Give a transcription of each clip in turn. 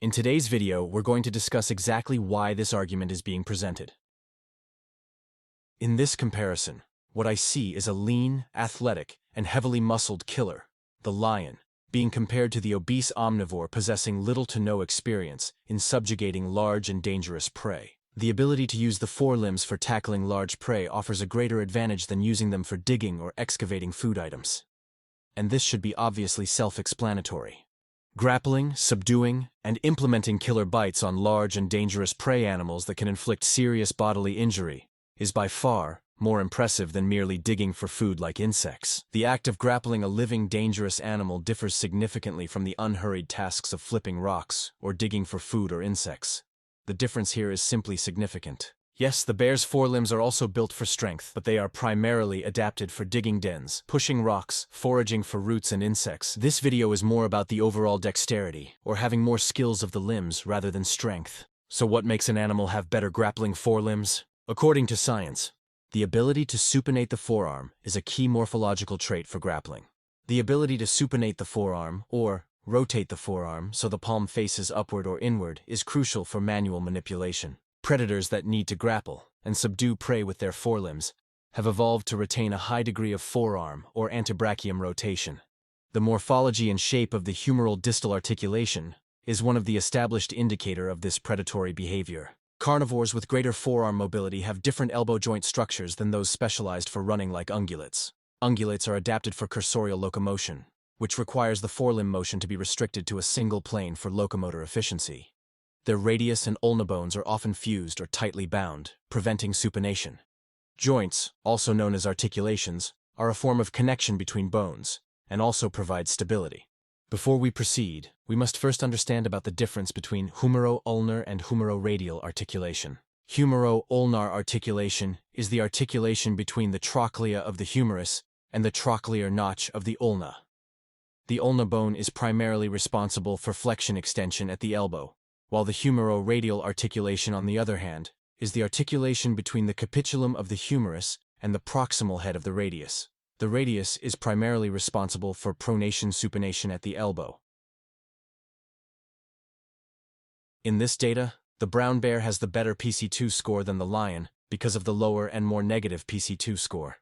In today's video, we're going to discuss exactly why this argument is being presented. In this comparison, what I see is a lean, athletic, and heavily muscled killer, the lion, being compared to the obese omnivore possessing little to no experience in subjugating large and dangerous prey. The ability to use the forelimbs for tackling large prey offers a greater advantage than using them for digging or excavating food items. And this should be obviously self-explanatory. Grappling, subduing, and implementing killer bites on large and dangerous prey animals that can inflict serious bodily injury is by far more impressive than merely digging for food like insects. The act of grappling a living, dangerous animal differs significantly from the unhurried tasks of flipping rocks or digging for food or insects. The difference here is simply significant. Yes, the bear's forelimbs are also built for strength, but they are primarily adapted for digging dens, pushing rocks, foraging for roots and insects. This video is more about the overall dexterity, or having more skills of the limbs rather than strength. So what makes an animal have better grappling forelimbs? According to science, the ability to supinate the forearm is a key morphological trait for grappling. The ability to supinate the forearm, or rotate the forearm so the palm faces upward or inward, is crucial for manual manipulation. Predators that need to grapple and subdue prey with their forelimbs have evolved to retain a high degree of forearm or antebrachium rotation. The morphology and shape of the humeral distal articulation is one of the established indicator of this predatory behavior. Carnivores with greater forearm mobility have different elbow joint structures than those specialized for running like ungulates. Ungulates are adapted for cursorial locomotion, which requires the forelimb motion to be restricted to a single plane for locomotor efficiency. Their radius and ulna bones are often fused or tightly bound, preventing supination. Joints, also known as articulations, are a form of connection between bones, and also provide stability. Before we proceed, we must first understand about the difference between humero-ulnar and humero-radial articulation. Humero-ulnar articulation is the articulation between the trochlea of the humerus and the trochlear notch of the ulna. The ulna bone is primarily responsible for flexion extension at the elbow, while the humero-radial articulation, on the other hand, is the articulation between the capitulum of the humerus and the proximal head of the radius. The radius is primarily responsible for pronation-supination at the elbow. In this data, the brown bear has the better PC2 score than the lion because of the lower and more negative PC2 score.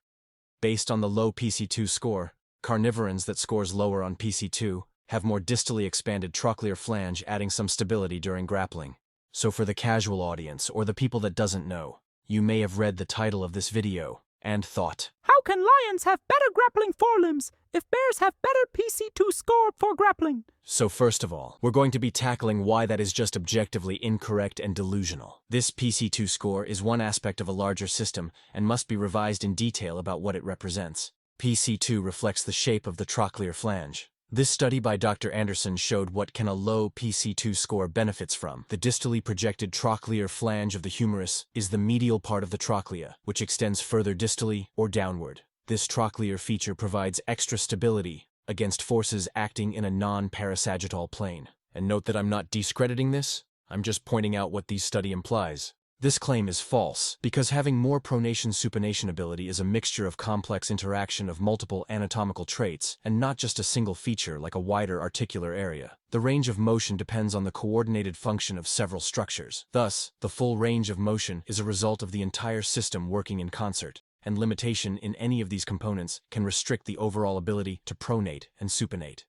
Based on the low PC2 score, carnivorans that scores lower on PC2 have more distally expanded trochlear flange, adding some stability during grappling. So for the casual audience, or the people that doesn't know, you may have read the title of this video and thought, how can lions have better grappling forelimbs if bears have better PC2 score for grappling? So first of all, we're going to be tackling why that is just objectively incorrect and delusional. This PC2 score is one aspect of a larger system and must be revised in detail about what it represents. PC2 reflects the shape of the trochlear flange. This study by Dr. Anderson showed what can a low PC2 score benefits from. The distally projected trochlear flange of the humerus is the medial part of the trochlea, which extends further distally or downward. This trochlear feature provides extra stability against forces acting in a non-parasagittal plane. And note that I'm not discrediting this, I'm just pointing out what this study implies. This claim is false, because having more pronation-supination ability is a mixture of complex interaction of multiple anatomical traits, and not just a single feature like a wider articular area. The range of motion depends on the coordinated function of several structures. Thus, the full range of motion is a result of the entire system working in concert, and limitation in any of these components can restrict the overall ability to pronate and supinate.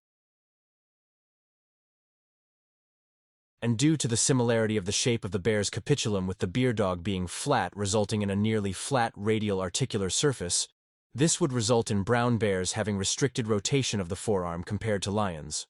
And due to the similarity of the shape of the bear's capitulum with the beer dog being flat, resulting in a nearly flat radial articular surface, this would result in brown bears having restricted rotation of the forearm compared to lions.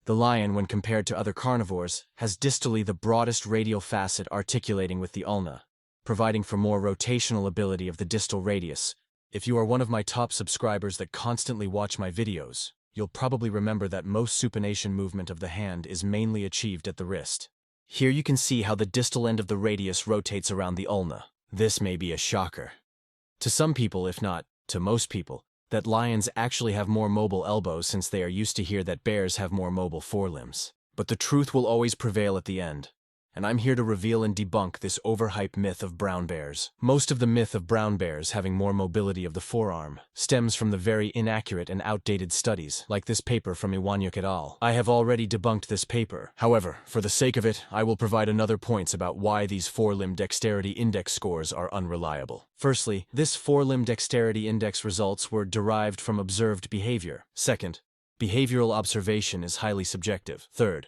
The lion, when compared to other carnivores, has distally the broadest radial facet articulating with the ulna, providing for more rotational ability of the distal radius. If you are one of my top subscribers that constantly watch my videos, you'll probably remember that most supination movement of the hand is mainly achieved at the wrist. Here you can see how the distal end of the radius rotates around the ulna. This may be a shocker to some people, if not to most people, that lions actually have more mobile elbows, since they are used to hear that bears have more mobile forelimbs. But the truth will always prevail at the end, and I'm here to reveal and debunk this overhyped myth of brown bears. Most of the myth of brown bears having more mobility of the forearm stems from the very inaccurate and outdated studies, like this paper from Iwanyuk et al. I have already debunked this paper. However, for the sake of it, I will provide another points about why these forelimb dexterity index scores are unreliable. Firstly, this forelimb dexterity index results were derived from observed behavior. Second, behavioral observation is highly subjective. Third,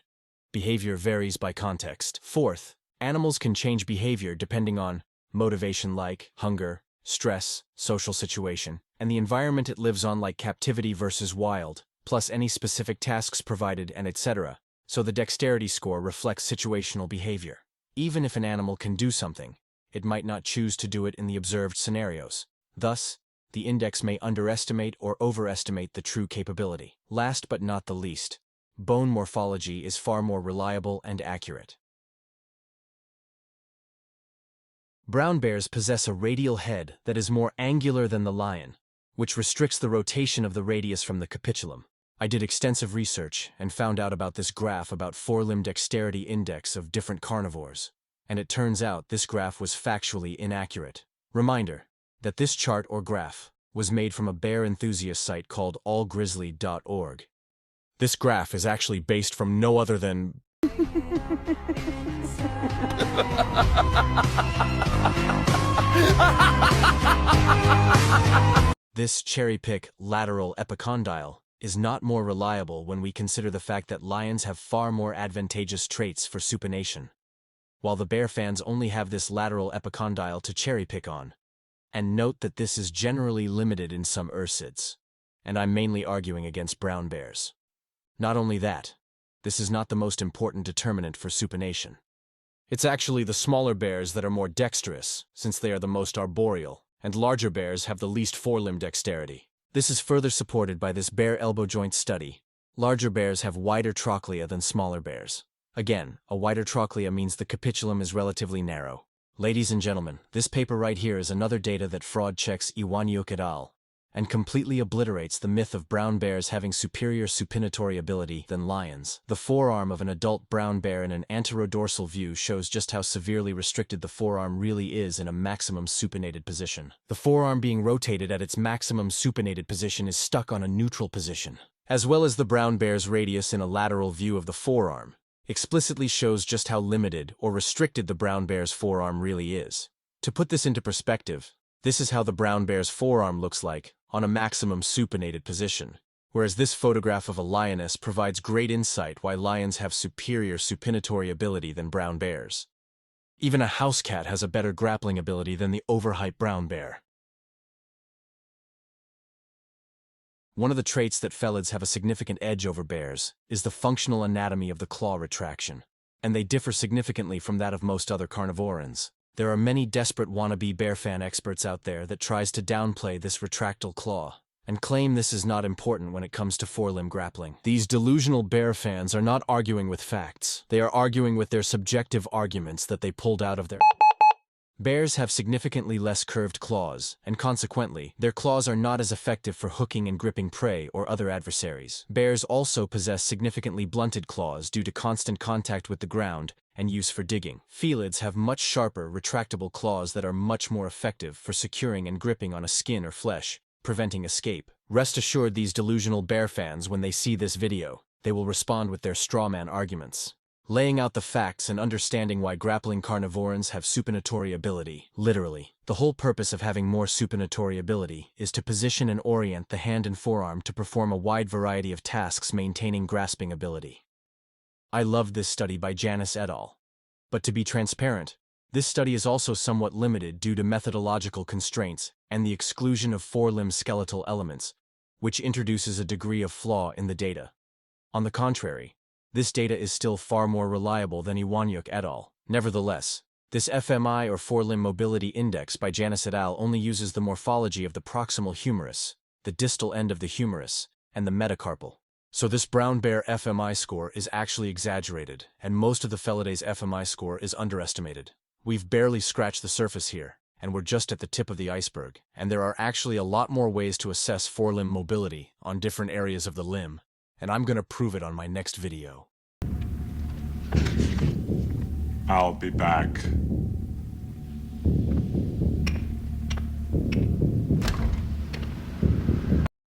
behavior varies by context. Fourth, animals can change behavior depending on motivation like hunger, stress, social situation, and the environment it lives on like captivity versus wild, plus any specific tasks provided and etc. So the dexterity score reflects situational behavior. Even if an animal can do something, it might not choose to do it in the observed scenarios. Thus, the index may underestimate or overestimate the true capability. Last but not the least, bone morphology is far more reliable and accurate. Brown bears possess a radial head that is more angular than the lion, which restricts the rotation of the radius from the capitulum. I did extensive research and found out about this graph about forelimb dexterity index of different carnivores, and it turns out this graph was factually inaccurate. Reminder that this chart or graph was made from a bear enthusiast site called allgrizzly.org. This graph is actually based from no other than this cherry-pick lateral epicondyle is not more reliable when we consider the fact that lions have far more advantageous traits for supination, while the bear fans only have this lateral epicondyle to cherry-pick on. And note that this is generally limited in some ursids, and I'm mainly arguing against brown bears. Not only that, this is not the most important determinant for supination. It's actually the smaller bears that are more dexterous, since they are the most arboreal, and larger bears have the least forelimb dexterity. This is further supported by this bear elbow joint study. Larger bears have wider trochlea than smaller bears. Again, a wider trochlea means the capitulum is relatively narrow. Ladies and gentlemen, this paper right here is another data that fraud checks Iwanyuk et al. And completely obliterates the myth of brown bears having superior supinatory ability than lions. The forearm of an adult brown bear in an anterodorsal view shows just how severely restricted the forearm really is in a maximum supinated position. The forearm being rotated at its maximum supinated position is stuck on a neutral position, as well as the brown bear's radius in a lateral view of the forearm explicitly shows just how limited or restricted the brown bear's forearm really is. To put this into perspective, this is how the brown bear's forearm looks like on a maximum supinated position, whereas this photograph of a lioness provides great insight why lions have superior supinatory ability than brown bears. Even a house cat has a better grappling ability than the overhyped brown bear. One of the traits that felids have a significant edge over bears is the functional anatomy of the claw retraction, and they differ significantly from that of most other carnivorans. There are many desperate wannabe bear fan experts out there that tries to downplay this retractile claw and claim this is not important when it comes to forelimb grappling. These delusional bear fans are not arguing with facts. They are arguing with their subjective arguments that they pulled out of their... Bears have significantly less curved claws, and consequently, their claws are not as effective for hooking and gripping prey or other adversaries. Bears also possess significantly blunted claws due to constant contact with the ground and use for digging. Felids have much sharper, retractable claws that are much more effective for securing and gripping on a skin or flesh, preventing escape. Rest assured these delusional bear fans, when they see this video, they will respond with their strawman arguments, laying out the facts and understanding why grappling carnivorans have supinatory ability. Literally, the whole purpose of having more supinatory ability is to position and orient the hand and forearm to perform a wide variety of tasks maintaining grasping ability. I loved this study by Janis et al. But to be transparent, this study is also somewhat limited due to methodological constraints and the exclusion of forelimb skeletal elements, which introduces a degree of flaw in the data. On the contrary, this data is still far more reliable than Iwanyuk et al. Nevertheless, this FMI or forelimb mobility index by Janis et al. Only uses the morphology of the proximal humerus, the distal end of the humerus, and the metacarpal. So this brown bear FMI score is actually exaggerated, and most of the Felidae's FMI score is underestimated. We've barely scratched the surface here, and we're just at the tip of the iceberg, and there are actually a lot more ways to assess forelimb mobility on different areas of the limb, and I'm gonna prove it on my next video. I'll be back.